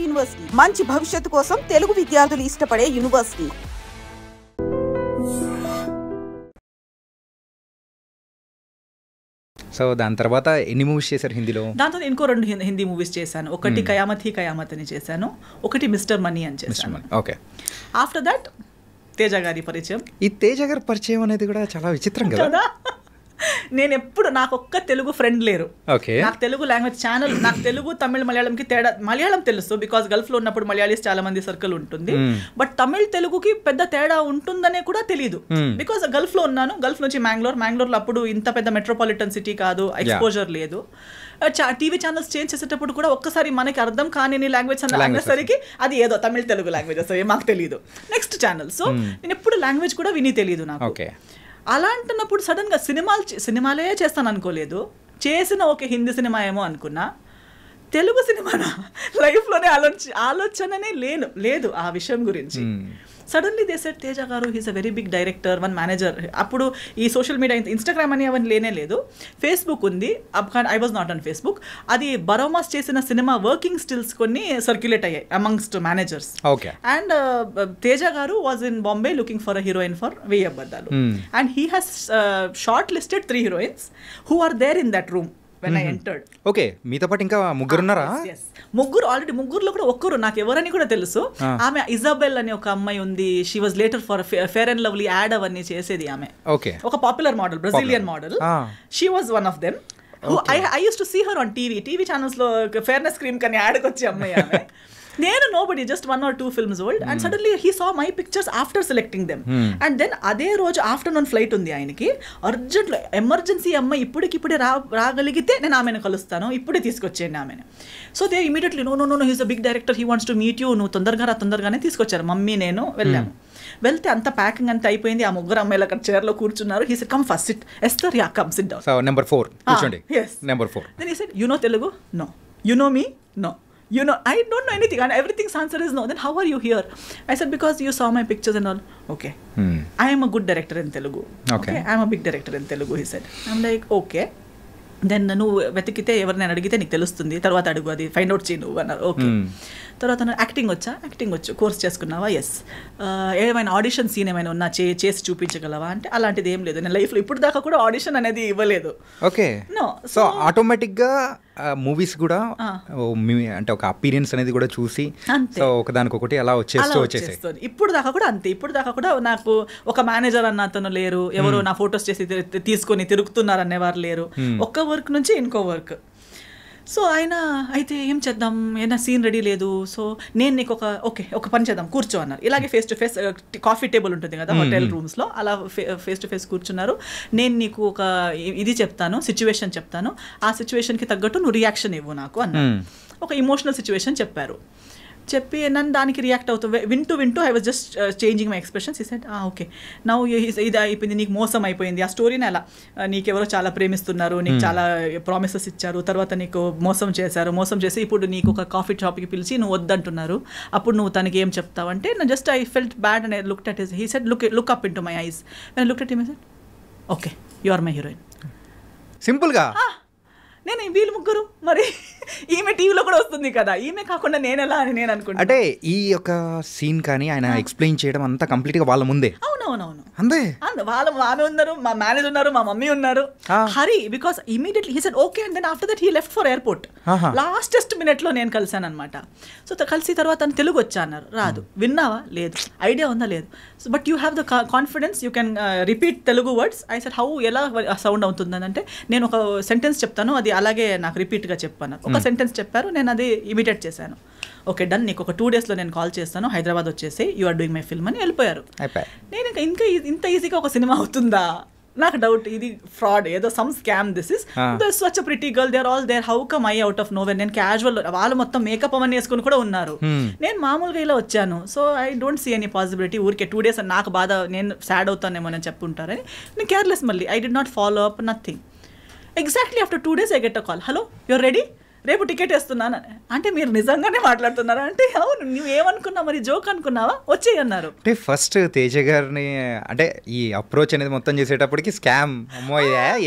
University మంచి భవిష్యత్తు కోసం తెలుగు విద్యార్థులు ఇష్టపడే యూనివర్సిటీ. సో దాని తర్వాత ఎన్ని మూవీస్ చేశారు హిందీలో? దాంతో ఇంకో 2 హిందీ మూవీస్ చేశాను. ఒకటి కయామత్ హీ కయామత్ అని చేశాను, ఒకటి మిస్టర్ మనీ అని చేశాను. ఓకే. ఆఫ్టర్ దట్ తేజ గారి పరిచయం. ఈ తేజ గారి పరిచయం అనేది కూడా చాలా విచిత్రం కదా. నేను ఎప్పుడు నాకు ఒక్క తెలుగు ఫ్రెండ్ లేరు. ఓకే. నాకు తెలుగు లాంగ్వేజ్ ఛానల్, నాకు తెలుగు తమిళ మలయాళంకి తేడా. మలయాళం తెలుసు బికాస్ గల్ఫ్లో ఉన్నప్పుడు మలయాళీస్ చాలా మంది సర్కిల్ ఉంటుంది. బట్ తమిళ్ తెలుగుకి పెద్ద తేడా ఉంటుందనే కూడా తెలియదు బికాస్ గల్ఫ్లో ఉన్నాను. గల్ఫ్ నుంచి మ్యాంగ్లూర్లో అప్పుడు ఇంత పెద్ద మెట్రోపాలిటన్ సిటీ కాదు, ఎక్స్పోజర్ లేదు. టీవీ ఛానల్స్ చేంజ్ చేసేటప్పుడు కూడా ఒక్కసారి మనకి అర్థం కాని లాంగ్వేజ్ అనేసరికి అది ఏదో తమిళ తెలుగు లాంగ్వేజ్ అసలు మాకు తెలియదు. Next channel. సో నేను ఎప్పుడు లాంగ్వేజ్ కూడా విని తెలియదు నాకు. అలా అంటున్నప్పుడు సడన్గా సినిమాలే చేస్తాను అనుకోలేదు. చేసిన ఒక హిందీ సినిమా ఏమో అనుకున్నా, తెలుగు సినిమానా లైఫ్లోనే ఆలోచననే లేదు ఆ విషయం గురించి. Suddenly they said Teja garu he's a very big director, one manager. అప్పుడు ఈ సోషల్ మీడియా ఇన్స్టాగ్రామ్ అని అవన్నీ లేనే లేదు, ఫేస్బుక్ ఉంది. I was not on Facebook. అది బరోమాస్ చేసిన సినిమా వర్కింగ్ స్టిల్స్ కొన్ని సర్క్యులేట్ అయ్యాయి amongst managers. And Teja garu was in Bombay looking for a heroine for వెయ్యి అబద్ధాలు. And he has short listed 3 heroines who are there in that room when I entered. Okay. మీతో పాటు ఇంకా ముగ్గురు ఉన్నారా? ఆల్రెడీ ముగ్గురులో కూడా ఒక్కరు నాకు ఎవరని కూడా తెలుసు. ఆమె ఇజాబెల్ అని ఒక అమ్మాయి ఉంది. She was later for fair and lovely ad అవన్నీ చేసేది ఆమె. ఒక popular model, Brazilian model. She was one of them. I used to see her on TV channels లో ఫేర్నెస్ క్రీమ్ కని యాడ్కి వచ్చే అమ్మాయి ఆమె. నేను nobody, just 1 or 2 films old. And suddenly he saw my pictures after selecting them. And then అదే రోజు afternoon flight ఉంది ఆయనకి. అర్జెంట్లో ఎమర్జెన్సీ అమ్మాయి ఇప్పుడే రాగలిగితే నేను ఆమెను కలుస్తాను, ఇప్పుడే తీసుకొచ్చేయండి ఆమెను. So they immediately know he's a big director, he wants to meet you, నువ్వు తొందరగానే తీసుకొచ్చారు. మమ్మీ నేను వెళ్ళాము. వెళ్తే అంత ప్యాకింగ్ అంతా అయిపోయింది. ఆ ముగ్గురు అమ్మాయిలు అక్కడ చైర్లో కూర్చున్నారు. He said come first SIT. Esther yeah come SIT down. So number 4 కూర్చోండి. yes number 4. then he said you know Telugu? No. You know me? No. You know, I don't know anything and everything's answer is no. Then how are you here? I said because you saw my pictures and all. Okay. I am a good director in Telugu. Okay. I am a big director in Telugu, he said. I'm like okay. Then నువ్వు వెతికితే ఎవరిని అడిగితే నీకు తెలుస్తుంది, తర్వాత అడుగు, అది find out చేయి నువ్వు అన్నారు. ఓకే. తర్వాత యాక్టింగ్ వచ్చు, కోర్స్ చేసుకున్నావా? ఎస్. ఏమైనా ఆడిషన్ సీన్ ఏమైనా ఉన్నా చేసి చూపించగలవా అంటే అలాంటిది ఏం లేదు. నేను లైఫ్లో ఇప్పుడు దాకా కూడా ఆడిషన్ అనేది ఇవ్వలేదు. ఓకే. నో. సో ఆటోమేటిక్గా మూవీస్ కూడా అంటే ఒక అపీరియన్స్ అనేది కూడా చూసి సో ఒకదానికొకటి అలా వచ్చేస్తాయి. ఇప్పుడు దాకా కూడా అంతే. ఇప్పుడు దాకా కూడా నాకు ఒక మేనేజర్ అన్న అతను లేరు, ఎవరు నా ఫొటోస్ చేసి తీసుకొని తిరుగుతున్నారు అనేవారు లేరు. ఒక్క వర్క్ నుంచి ఇంకో వర్క్. సో ఆయన అయితే ఏం చేద్దాం, ఏదైనా సీన్ రెడీ లేదు, సో నేను నీకు ఒక పని చేద్దాం, కూర్చో అన్నారు. ఇలాగే face to face coffee table ఉంటుంది కదా హోటల్ రూమ్స్లో, అలా ఫేస్ టు ఫేస్ కూర్చున్నారు. నేను నీకు ఒక ఇది చెప్తాను, సిచ్యువేషన్ చెప్తాను, ఆ సిచ్యువేషన్కి తగ్గట్టు నువ్వు రియాక్షన్ ఇవ్వు నాకు అన్నారు. ఒక ఇమోషనల్ సిచ్యువేషన్ చెప్పారు. చెప్పి నన్ను దానికి రియాక్ట్ అవుతూ వింటూ I was just changing my expressions. ఈ సెడ్ ఓకే నౌ ఇది అయిపోయింది, నీకు మోసం అయిపోయింది, ఆ స్టోరీని అలా నీకెవరో చాలా ప్రేమిస్తున్నారు, నీకు చాలా ప్రామిసెస్ ఇచ్చారు, తర్వాత నీకు మోసం చేసి ఇప్పుడు నీకు ఒక కాఫీ షాప్కి పిలిచి నువ్వు వద్దంటున్నారు, అప్పుడు నువ్వు తనకి ఏం చెప్తావు అంటే just I felt bad and I looked at his. He said look up into my eyes. When I looked at him I said okay you are my heroine. సింపుల్గా. నేను వీళ్ళు ముగ్గురు మరి ఈమె టీవీలో కూడా వస్తుంది కదా, ఈమె కాకుండా నేను ఎలా అని నేను అనుకుంటా. అంటే ఈ యొక్క సీన్ కానీ ఆయన ఎక్స్ప్లెయిన్ చేయడం అంతా కంప్లీట్ గా వాళ్ళ ముందే. అవునవునవును అంతే. ఆమె ఉన్నారు, మా మేనేజర్ ఉన్నారు, మా మమ్మీ ఉన్నారు. Hari because immediately he said okay and then after that he left for airport. Lastest minute లో నేను కలిసాను అనమాట. సో కలిసి తర్వాత తెలుగు వచ్చా అన్నారు. రాదు. విన్నావా? లేదు. ఐడియా ఉందా? లేదు. But you have the confidence, you can repeat Telugu words. I said how, ఎలా సౌండ్ అవుతుందని అంటే నేను ఒక సెంటెన్స్ చెప్తాను, అది అలాగే నాకు రిపీట్గా చెప్పాను. ఒక సెంటెన్స్ చెప్పారు, నేను అది ఇమిటేట్ చేశాను. ఓకే డన్, నీకు ఒక 2 daysలో నేను కాల్ చేస్తాను, హైదరాబాద్ వచ్చేసి you are doing my film అని వెళ్ళిపోయారు. నేను ఇంకా ఇంత ఈజీగా ఒక సినిమా అవుతుందా నాకు డౌట్. ఇది ఫ్రాడ్, ఏదో some scam. This is such a pretty girl, they are all there, how come I out of nowhere. నేను క్యాజువల్, వాళ్ళు మొత్తం మేకప్ అవన్నీ వేసుకుని కూడా ఉన్నారు, నేను మామూలుగా ఇలా వచ్చాను. So I don't see any possibility. ఊరికే 2 days అని నాకు బాధ, నేను సాడ్ అవుతానేమో అని చెప్పుంటారని నేను కేర్లెస్. మళ్ళీ I did not follow up, nothing. Exactly after 2 days I get a call. Hello, you're ready? రేపు టికెట్ వేస్తున్నాను అంటే మీరు నిజంగానే మాట్లాడుతున్నారా అంటే అవును నువ్వేమనుకున్నావు మరి జోక్ అనుకున్నావా వచ్చేయి అన్నారు. అంటే ఫస్ట్ తేజ గారిని అంటే ఈ అప్రోచ్ అనేది మొత్తం చేసేటప్పటికి స్కామ్ అమ్మో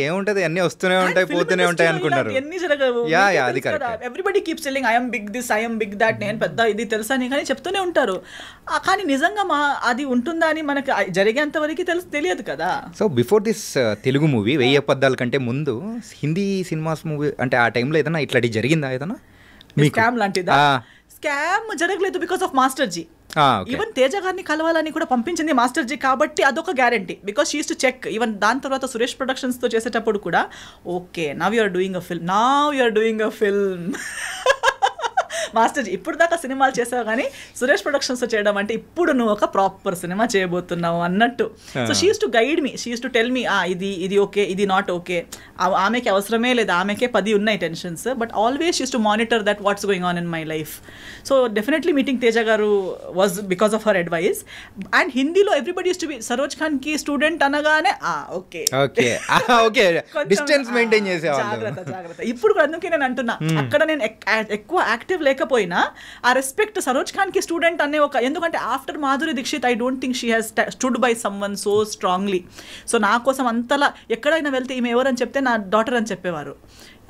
ఏముంటది అన్ని వస్తూనే ఉంటాయి పోతూనే ఉంటాయి అనుకున్నారు. ఎన్ని జరగవు everybody keeps telling I'm big this I'm big that నేను పెద్ద ఇది తెలుసా అని కానీ చెప్తూనే ఉంటారు. కానీ నిజంగా అది ఉంటుందా అని మనకి జరిగేంత వరకు తెలియదు కదా. So before this Telugu movie 1000 అబద్ధాల కంటే ముందు హిందీ సినిమాస్ మూవీ అంటే ఆ టైంలో ఏదైనా ఇట్లాంటి జరిగిందా ఏదైనా స్కామ్ లాంటిదా? స్కామ్ జరగలేదు because of master ji. Even Teja గారిని కలవాలని కూడా పంపించింది మాస్టర్ జీ కాబట్టి అదొక guarantee because she use to check. Even దాని తర్వాత సురేష్ ప్రొడక్షన్స్ తో చేసేటప్పుడు కూడా okay now you are doing a film master ji ఇప్పుడు దాకా సినిమాలు చేసావు కానీ సురేష్ ప్రొడక్షన్స్ చేయడం అంటే ఇప్పుడు నువ్వు ఒక ప్రాపర్ సినిమా చేయబోతున్నావు అన్నట్టు. So she use to guide me, she use to tell me ఇది ఓకే ఇది నాట్ ఓకే. ఆమెకి అవసరమే లేదు, ఆమెకే 10 ఉన్నాయి tensions, but always she use to monitor that what's going on in my life. So definitely meeting Teja garu was because of her advice. And హిందీలో everybody uses to be Saroj Khan కి student అనగానే okay distance maintain చేసేవాళ్ళు. జాగ్రత్త. ఇప్పుడు కూడా అందుకే నేను అంటున్నా అక్కడ నేను ఎక్కువ యాక్టివ్ లేకపోయినా ఆ రెస్పెక్ట్ సరోజ్ ఖాన్ కి స్టూడెంట్ అనే ఒక, ఎందుకంటే after Madhuri Dixit I don't think she has stood by someone so strongly. So నా కోసం అంతలా ఎక్కడైనా వెళ్తే ఈమె ఎవరని చెప్తే నా డాటర్ అని చెప్పేవారు.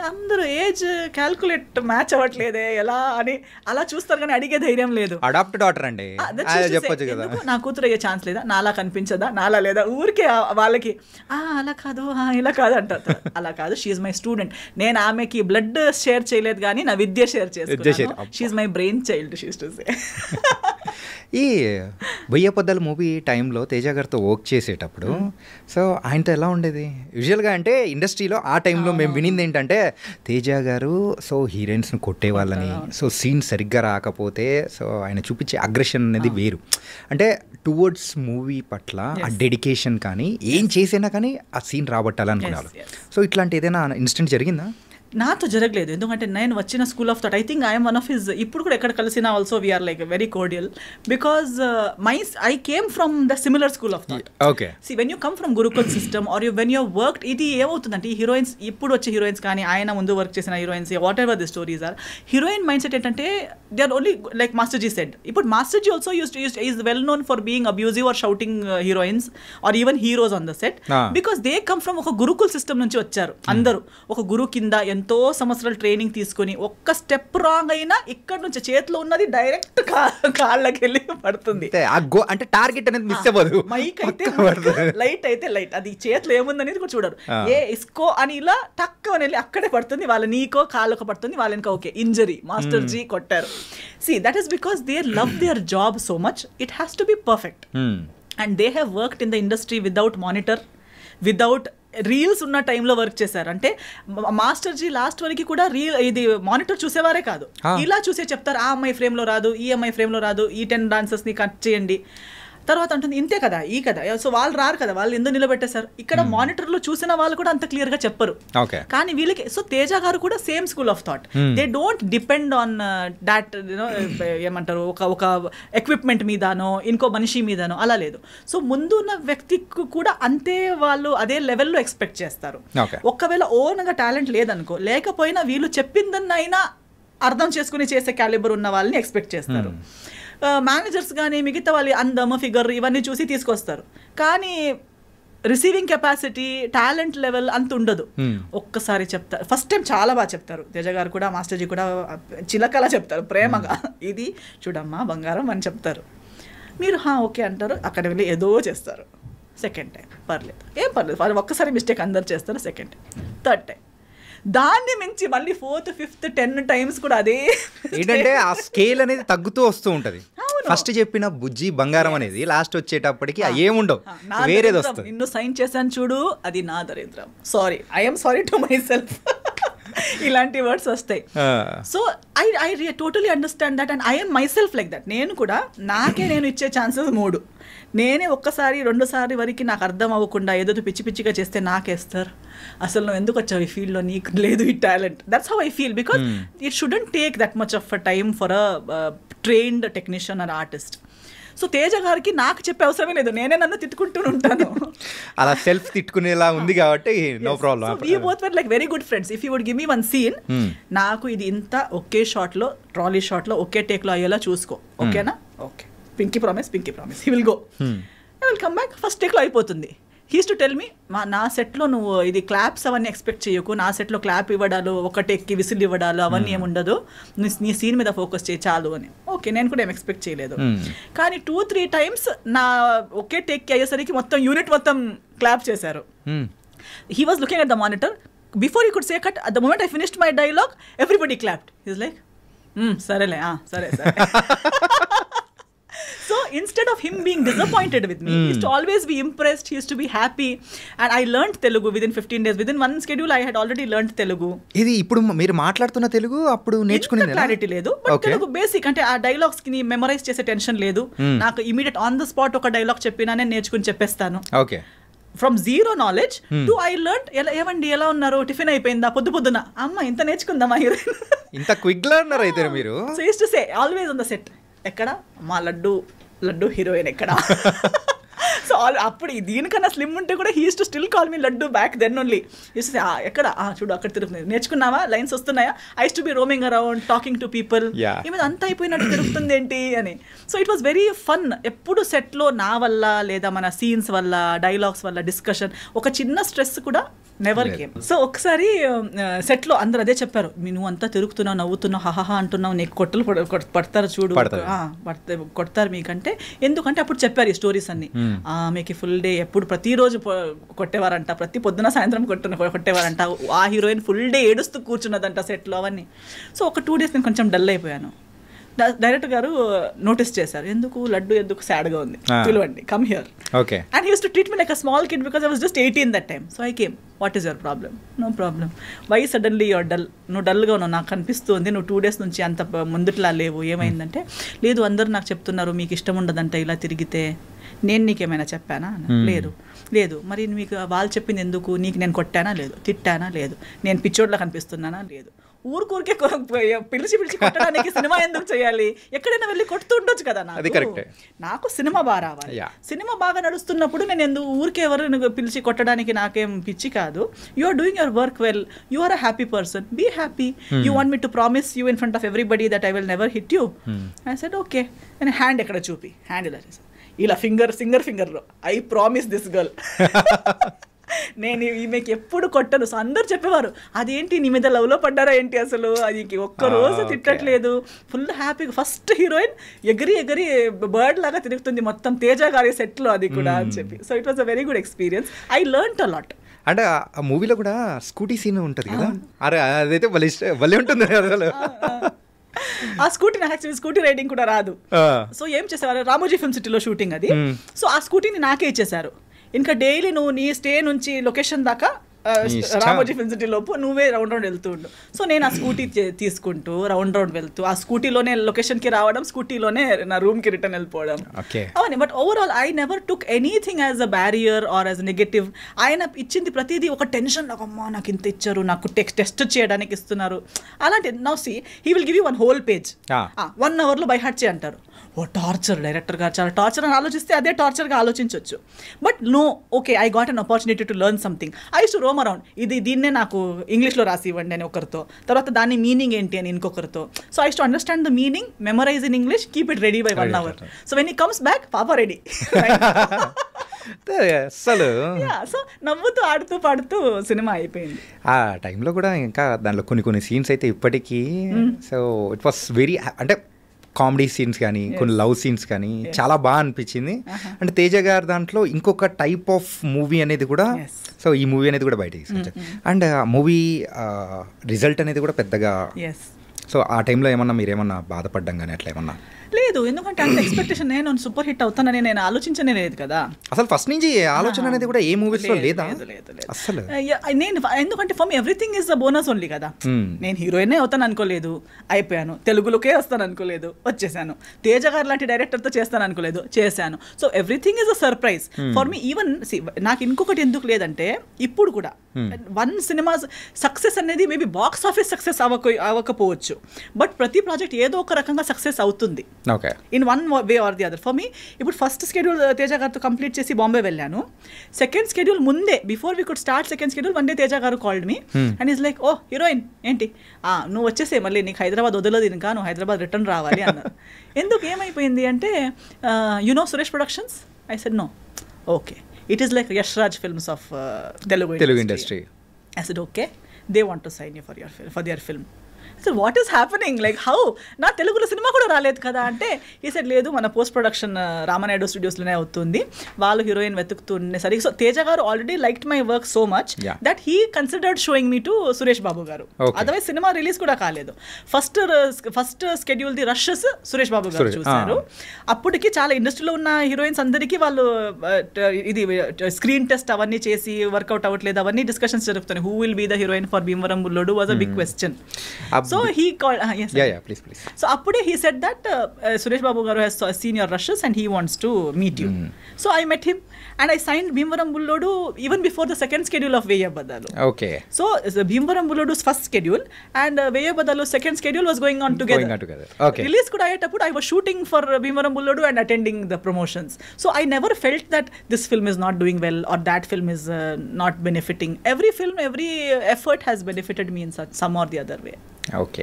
అందరూ ఏజ్ క్యాల్కులేట్ మ్యాచ్ అవ్వట్లేదే ఎలా అని అలా చూస్తారు కానీ అడిగే ధైర్యం లేదు. అడాప్ట్ డాటర్ అండి చెప్పొచ్చు కదా, నా కూతురు అయ్యే ఛాన్స్ లేదా, నాలా కనిపించదా, నాలా లేదా, ఊరికే వాళ్ళకి అలా కాదు ఇలా కాదు అంటారు. అలా కాదు, షీఈ్ మై స్టూడెంట్. నేను ఆమెకి బ్లడ్ షేర్ చేయలేదు కానీ నా విద్య షేర్ చేసుకున్నాను. She's my brain child she's to say. ఈ 1000 అబద్ధాల మూవీ టైంలో తేజ గారితో వర్క్ చేసేటప్పుడు సో ఆయనతో ఎలా ఉండేది? యూజువల్గా అంటే ఇండస్ట్రీలో ఆ టైంలో మేము వినింది ఏంటంటే తేజ గారు సో హీరోయిన్స్ని కొట్టేవాళ్ళని, సో సీన్ సరిగ్గా రాకపోతే సో ఆయన చూపించే అగ్రెషన్ అనేది వేరు. అంటే టువర్డ్స్ మూవీ పట్ల ఆ డెడికేషన్ కానీ ఏం చేసినా కానీ ఆ సీన్ రాబట్టాలనుకున్నారు. సో ఇట్లాంటి ఏదైనా ఇన్సిడెంట్ జరిగిందా? నాతో జరగలేదు, ఎందుకంటే నేను వచ్చిన school of thought I think I'm one of his, ఇప్పుడు కూడా ఎక్కడ కలిసినా also we're like very cordial because I came from the similar school of thought. Okay, see when you come from gurukul system or when you worked, ఇది ఏమవుతుందంటే ఈ heroines ఇప్పుడు వచ్చే heroines కానీ ఆయన ముందు వర్క్ చేసిన heroines whatever the stories are, heroine mindset ఏంటంటే they are only like master ji said. ఇప్పుడు master ji also is well known for being abusive or shouting heroines or even heroes on the set because they come from ఒక gurukul system నుంచి వచ్చారు. అందరూ ఒక గురు కింద ఎంతో సంవత్సరాలు ట్రైనింగ్ తీసుకుని ఒక్క స్టెప్ రాంగ్ అయినా ఇక్కడ నుంచి చేతిలో ఉన్నది డైరెక్ట్ కాళ్ళకి వెళ్ళి పడుతుంది. అంటే టార్గెట్ అనేది మిస్ అవ్వదు. మైక్ అయితే లైట్ అయితే లైట్, అది చేతిలో ఏముందనేది కూడా చూడరు. ఇస్కో అని ఇలా టక్క వెళ్ళి అక్కడే పడుతుంది, వాళ్ళ నీకో కాళ్ళకో పడుతుంది, వాళ్ళకి ఓకే ఇంజరీ మాస్టర్ జీ కొట్టారు. See, that is because they love their job so much. It has to be perfect. And they have worked in the industry without monitor, without reels ఉన్న టైంలో వర్క్ చేశారు. అంటే master G last వరకు కూడా ఇది monitor చూసేవారే కాదు, ఇలా చూసే చెప్తారు ఆ అమ్మాయి ఫ్రేమ్లో రాదు, ఈ అమ్మాయి ఫ్రేమ్లో రాదు, ఈ 10 డాన్సర్స్ని కట్ చేయండి. తర్వాత అంటుంది ఇంతే కదా ఈ కదా, సో వాళ్ళు రారు కదా, వాళ్ళు ఎందుకు నిలబెట్టేశారు. ఇక్కడ మానిటర్లో చూసిన వాళ్ళు కూడా అంత క్లియర్గా చెప్పరు. కానీ వీళ్ళకి, సో తేజ గారు కూడా same school of thought. They don't depend on that ఏమంటారు ఒక ఎక్విప్మెంట్ మీదనో ఇంకో మనిషి మీదనో, అలా లేదు. సో ముందు ఉన్న వ్యక్తికి కూడా అంతే వాళ్ళు అదే లెవెల్లో ఎక్స్పెక్ట్ చేస్తారు. ఒకవేళ ఓన్గా టాలెంట్ లేదనుకో, లేకపోయినా వీళ్ళు చెప్పిందన్నైనా అర్థం చేసుకుని చేసే క్యాలిబర్ ఉన్న వాళ్ళని ఎక్స్పెక్ట్ చేస్తారు. మేనేజర్స్ కానీ మిగతా వాళ్ళు అందం ఫిగర్ ఇవన్నీ చూసి తీసుకొస్తారు, కానీ రిసీవింగ్ కెపాసిటీ టాలెంట్ లెవెల్ అంత ఉండదు. ఒక్కసారి చెప్తారు, ఫస్ట్ టైం చాలా బాగా చెప్తారు. తేజ గారు కూడా మాస్టర్ జీ కూడా చిలకలా చెప్తారు ప్రేమగా, ఇది చూడమ్మా బంగారం అని చెప్తారు. మీరు ఓకే అంటారు, అక్కడ వెళ్ళి ఏదో చేస్తారు. సెకండ్ టైం పర్లేదు, ఏం పర్లేదు, వాళ్ళు ఒక్కసారి మిస్టేక్ అందరు చేస్తారు. సెకండ్ టైం, థర్డ్ టైం, దాన్ని మించి మళ్ళీ 4th 5th 10 టైమ్స్ కూడా అదే ఏంటంటే ఆ స్కేల్ అనేది తగ్గుతూ వస్తూ ఉంటది. ఫస్ట్ చెప్పిన బుజ్జి బంగారం అనేది లాస్ట్ వచ్చేటప్పటికి ఏముండవు, వేరేది వస్తుంది. నిన్ను సైన్ చేశాను చూడు, అది నా దరిద్రం, sorry I'm sorry to my self, ఇలాంటి వర్డ్స్ వస్తాయి. So I totally understand that and I'm my self like that. నేను కూడా నాకే నేను ఇచ్చే ఛాన్సెస్ 3, నేనే ఒక్కసారి 2 సార్లు వరకు నాకు అర్థం అవ్వకుండా ఏదో పిచ్చి పిచ్చిగా చేస్తే నాకేస్తారు, అసలు నువ్వు ఎందుకు వచ్చావు ఈ ఫీల్డ్లో, నీకు లేదు ఈ talent. That's how I feel because it shouldn't take that much of a time for a trained technician are artist. So Teja గారికి నాకు చెప్పే అవసరమే లేదు, నేనే నన్ను తిట్టుకుంటూ ఉంటాను. అలా సెల్ఫ్ తిట్టుకునేలా ఉంది కాబట్టి no problem. So we both were like very good friends. If you would give me one scene, నాకు ఇది ఇంత ఒకే షాట్ లో, ట్రాలీ షాట్ లో ఒకే టేక్ లో అయ్యేలా చూసుకో, ఓకేనా? Okay, pinky promise, he will go, I will come back, first take లో అయిపోతుంది. హీస్ టు టెల్ మీ, నా సెట్లో నువ్వు ఇది క్లాప్స్ అవన్నీ ఎక్స్పెక్ట్ చేయకు, నా సెట్లో క్లాప్ ఇవ్వడాలు, ఒక టెక్కి విసిల్ ఇవ్వడాలు అవన్నీ ఏముండదు, నీ సీన్ మీద ఫోకస్ చేయి చాలు అని. ఓకే, నేను కూడా ఏం ఎక్స్పెక్ట్ చేయలేదు. కానీ 2-3 టైమ్స్ నా ఒకే టెక్కి అయ్యేసరికి మొత్తం యూనిట్ మొత్తం క్లాప్ చేశారు. He was looking at the monitor, before he could say cut, at the moment I finished my dialogue everybody clapped. He's like సరేలే, సరే. So instead of him being disappointed with me, he used to always be impressed, he used to be happy, and I learned Telugu within 15 days. Within one schedule I had already learned Telugu. ఇది ఇప్పుడు మీరు మాట్లాడుతున్న తెలుగు అప్పుడు నేర్చుకునేది clarity లేదు, but Telugu basic అంటే ఆ dialogues కి మెమరైజ్ చేసే టెన్షన్ లేదు. నాకు ఇమీడియట్ ఆన్ ద స్పాట్ ఒక డైలాగ్ చెప్పినా నేను నేర్చుకుని చెప్పేస్తాను. Okay, from zero knowledge to I learn. ఏమండి ఎలా ఉన్నారు, టిఫిన్ అయిపోయిందా, పొద్దున అమ్మ ఇంత నేర్చుకుందామా హీరోయిన్, ఇంత క్విక్ లెర్నర్ అయితే మీరు. So used to say always on the set, ఎక్కడ మా లడ్డు హీరోయిన్ ఎక్కడ. సో అప్పుడు దీనికన్నా స్లిమ్ ఉంటే కూడా he used to still call me Laddu back then only. ఎక్కడ చూడు అక్కడ తిరుగుతుంది, నేర్చుకున్నావా, లైన్స్ వస్తున్నాయా, I used to be roaming around talking to people, ఈమె అంతా అయిపోయినట్టు తిరుగుతుంది ఏంటి అని. So it was very fun. ఎప్పుడు సెట్లో నా వల్ల లేదా మన సీన్స్ వల్ల, డైలాగ్స్ వల్ల డిస్కషన్, ఒక చిన్న స్ట్రెస్ కూడా నెవర్ కేమ్. సో ఒకసారి సెట్లో అందరు అదే చెప్పారు, నువ్వు అంతా తిరుగుతున్నావు, నవ్వుతున్నావు, హహా అంటున్నావు, నీకు కొట్టలు పడతారు చూడు, కొడతారు మీకంటే. ఎందుకంటే అప్పుడు చెప్పారు ఈ స్టోరీస్ అన్ని. మీకు ఫుల్ డే ఎప్పుడు ప్రతిరోజు కొట్టేవారంట, ప్రతి పొద్దున సాయంత్రం కొట్టేవారంట, ఆ హీరోయిన్ ఫుల్ డే ఏడుస్తూ కూర్చున్నదంట సెట్లో అవన్నీ. సో ఒక 2 days నేను కొంచెం డల్ అయిపోయాను. డైరెక్టర్ గారు నోటీస్ చేశారు, ఎందుకు లడ్డు ఎందుకు సాడ్గా ఉంది, పిలవండి, come here. Okay, and he used to treat me like a small kid because I was just 18 that time. So I came, what is your problem? No problem. Why suddenly your dull? నువ్వు డల్గా ఉన్నావు, నాకు కనిపిస్తుంది, నువ్వు 2 days నుంచి అంత ముందుట్లా లేవు, ఏమైందంటే, లేదు అందరూ నాకు చెప్తున్నారు మీకు ఇష్టం ఉండదంట ఇలా తిరిగితే, నేను నీకేమైనా చెప్పానా? లేదు. మరి మీకు వాళ్ళు చెప్పింది ఎందుకు? నీకు నేను కొట్టానా? లేదు. తిట్టానా? లేదు. నేను పిచ్చోడ్లా కనిపిస్తున్నానా? లేదు. ఊరికే పిలిచి కొట్టడానికి సినిమా ఎందుకు చేయాలి? ఎక్కడైనా వెళ్ళి కొడుతూ ఉండొచ్చు కదా. నాకు సినిమా బాగా రావాలి. సినిమా బాగా నడుస్తున్నప్పుడు నేను ఎందుకు ఊరికే ఎవరు పిలిచి కొట్టడానికి నాకేం పిచ్చి కాదు. You are doing your work well, you are a happy person, be happy. You want me to promise you in front of everybody that I will never hit you. I said okay. నేను hand ఎక్కడ చూపి, hand ఇలా ఫింగర్లో I promise this girl. నేను ఈమెకి ఎప్పుడు కొట్టను. So అందరు చెప్పేవారు, అదేంటి నీ మీద లవ్లో పడ్డారా ఏంటి, అసలు అది ఒక్కరోజు తిట్టట్లేదు, ఫుల్ హ్యాపీగా. ఫస్ట్ హీరోయిన్ ఎగిరి బర్డ్ లాగా తిరుగుతుంది మొత్తం తేజ గారి సెట్లో, అది కూడా అని చెప్పి. So it was a very good experience. I learned a lot. అంటే ఆ మూవీలో కూడా స్కూటీ సీన్ ఉంటుంది కదా, అరే అదైతే భలే ఉంటుంది అసలు. ఆ స్కూటీ రైడింగ్ కూడా రాదు. సో ఏం చేసేవారు, రామోజీ ఫిల్మ్ సిటీలో షూటింగ్ అది. సో ఆ స్కూటీని నాకే ఇచ్చేసారు. ఇంకా డైలీ నువ్వు నీ స్టే నుంచి లొకేషన్ దాకా రామోజీ ఫిల్మ్ సిటీ లోపు నువ్వే రౌండ్ వెళ్తూ ఉండు. సో నేను ఆ స్కూటీ తీసుకుంటూ రౌండ్ వెళ్తూ, ఆ స్కూటీలోనే లొకేషన్కి రావడం, స్కూటీలోనే నా రూమ్కి రిటర్న్ వెళ్ళిపోవడం అవన్నీ. But overall I never took anything as a barrier or as negative. ఆయన ఇచ్చింది ప్రతిదీ ఒక టెన్షన్, నాకు అమ్మా నాకు ఇంత ఇచ్చారు, నాకు టెస్ట్ చేయడానికి ఇస్తున్నారు అలాంటి. Now see he will give you 1 whole page, 1 hourలో బై హార్ట్ చేయి అంటారు. ఓ టార్చర్, డైరెక్టర్ గారు చాలా టార్చర్ అని ఆలోచిస్తే అదే టార్చర్గా ఆలోచించవచ్చు. But no, okay I got an opportunity to learn something. I use to roam around, దీన్నే నాకు ఇంగ్లీష్లో రాసి ఇవ్వండి అని ఒకరితో, తర్వాత దాని మీనింగ్ ఏంటి అని ఇంకొకరితో. So I use to understand the meaning, memorize in English, keep it ready by 1 hour. So when he comes back, పాపా రెడీ. అసలు సో నవ్వుతూ ఆడుతూ పాడుతూ సినిమా అయిపోయింది. ఆ టైంలో కూడా ఇంకా దాంట్లో కొన్ని సీన్స్ అయితే ఇప్పటికీ, సో ఇట్ వాస్ వెరీ, అంటే కామెడీ సీన్స్ కానీ కొన్ని లవ్ సీన్స్ కానీ చాలా బాగా అనిపించింది. అంటే తేజ గారు దాంట్లో ఇంకొక టైప్ ఆఫ్ మూవీ అనేది కూడా, సో ఈ మూవీ అనేది కూడా బయటకి తీసుకొచ్చారు. అండ్ మూవీ రిజల్ట్ అనేది కూడా పెద్దగా, సో ఆ టైంలో ఏమన్నా మీరేమన్నా బాధపడ్డం కానీ అట్లా ఏమన్నా? లేదు, ఎందుకంటే అంత ఎక్స్పెక్టేషన్, నేను సూపర్ హిట్ అవుతానని నేను ఆలోచించనే లేదు కదా అసలు. ఫస్ట్ నుంచి ఆలోచన అనేది కూడా ఏ మూవీస్లో లేదా అసలు. నేను ఎందుకంటే for me everything is the bonus only కదా. నేను హీరోయినే అవుతాను అనుకోలేదు, అయిపోయాను. తెలుగులోకే వస్తాను అనుకోలేదు, వచ్చేసాను. తేజ గారు లాంటి డైరెక్టర్తో చేస్తాను అనుకోలేదు, చేశాను. So everything is a surprise for me. Even నాకు ఇంకొకటి ఎందుకు లేదంటే, ఇప్పుడు కూడా వన్ సినిమా సక్సెస్ అనేది మేబీ బాక్స్ ఆఫీస్ సక్సెస్ అవ్వకపోవచ్చు, బట్ ప్రతి ప్రాజెక్ట్ ఏదో ఒక రకంగా సక్సెస్ అవుతుంది in one way or the other. For me ఇప్పుడు ఫస్ట్ స్కెడ్యూల్ తేజ గారితో కంప్లీట్ చేసి బాంబే వెళ్ళాను. సెకండ్ స్కెడ్యూల్ ముందే before we could start second schedule one day Teja garu called me and is like, oh heroine ఏంటి నువ్వు వచ్చేసే, మళ్ళీ నీకు హైదరాబాద్ వదలదు ఇంకా, నువ్వు హైదరాబాద్ రిటర్న్ రావాలి అన్నారు. ఎందుకు ఏమైపోయింది అంటే, you know Suresh Productions? I said no. Okay, it is like Yash Raj Films of Telugu industry. I said, okay, they want to sign you for their film. I said, what is happening? Like, how? నా తెలుగులో cinema కూడా రాలేదు కదా అంటే, ఈ said లేదు, మన post production Ramanaidu స్టూడియోస్లోనే అవుతుంది, వాళ్ళు హీరోయిన్ వెతుకుతుండే సరే. So Teja garu already liked my work so much that he considered showing me to Suresh Babu garu. Otherwise సినిమా రిలీజ్ కూడా కాలేదు. First schedule the rushes Suresh Babu garu చూశారు. అప్పటికి చాలా ఇండస్ట్రీలో ఉన్న హీరోయిన్స్ అందరికీ వాళ్ళు ఇది స్క్రీన్ టెస్ట్ అవన్నీ చేసి వర్కౌట్ అవ్వట్లేదు, అవన్నీ డిస్కషన్స్ జరుగుతున్నాయి. Who will be the heroine for Bhimavaram Bullodu was a big question. So he called, yes. Yeah, please. So appude he said that Suresh Babu garu has seen your rushes and he wants to meet you. So I met him and I signed Bhimvaram Bullodu even before the second schedule of Veya Badalu. Okay. So Bhimvaram Bullodu's first schedule and Veya Badalu's second schedule was going on together. Okay. Release kuda ayetappudu I was shooting for Bhimvaram Bullodu and attending the promotions. So I never felt that this film is not doing well or that film is not benefiting. Every film, every effort has benefited me in some or the other way. Okay.